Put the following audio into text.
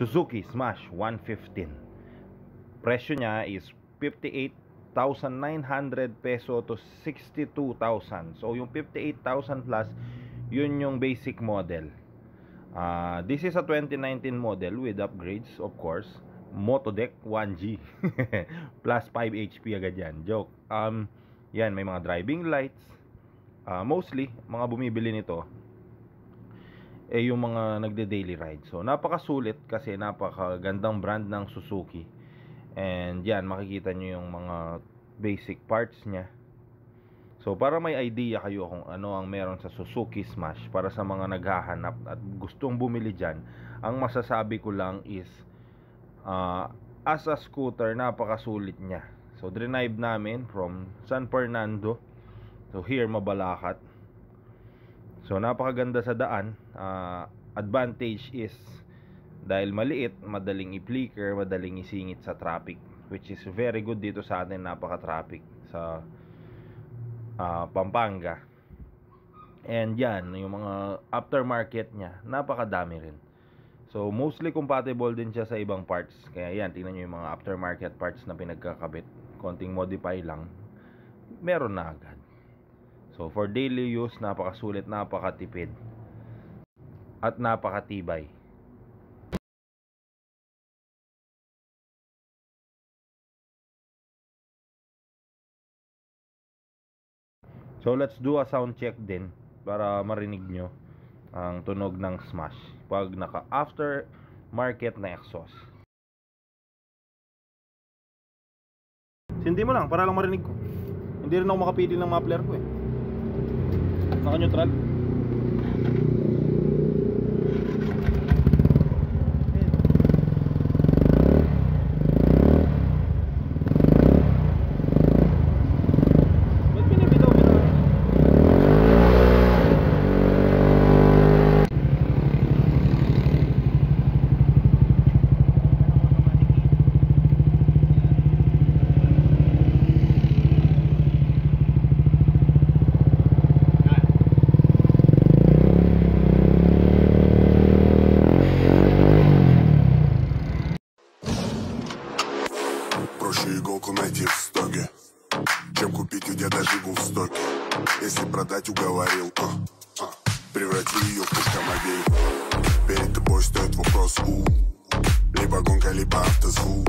Suzuki Smash 115. Presyo niya is 58,900 peso to 62,000. So yung 58,000 plus, yun yung basic model. This is a 2019 model with upgrades, of course. Moto deck 1G plus 5 HP agad yan. Joke. Yan, may mga driving lights. Mostly mga bumibili nito yung mga nagde-daily ride. So napakasulit kasi napakagandang brand ng Suzuki. And yan, makikita nyo yung mga basic parts niya. So para may idea kayo kung ano ang meron sa Suzuki Smash, para sa mga naghahanap at gustong bumili dyan, ang masasabi ko lang is as a scooter, napakasulit niya. So drive namin from San Fernando to here, Mabalacat. So napakaganda sa daan. Advantage is dahil maliit, madaling i-flicker, madaling isingit sa traffic, which is very good dito sa atin. Napaka-traffic sa Pampanga. And yan, yung mga aftermarket niya, napakadami rin. So mostly compatible din siya sa ibang parts. Kaya yan, tingnan nyo yung mga aftermarket parts na pinagkakabit, konting modify lang, meron na agad. So for daily use, napakasulit, napakatipid at napakatibay. So let's do a sound check din para marinig nyo ang tunog ng Smash pag naka aftermarket na exhaust. Sindi mo lang para lang marinig ko. Hindi rin ako makapili ng muffler ko eh. Naka-neutral. Иголку найти в стоге, чем купить у деда Жигу в стоке. Если продать, уговорил, преврати ее в автомобиль. Перед тобой стоит вопрос, либо гонка, либо автозвук.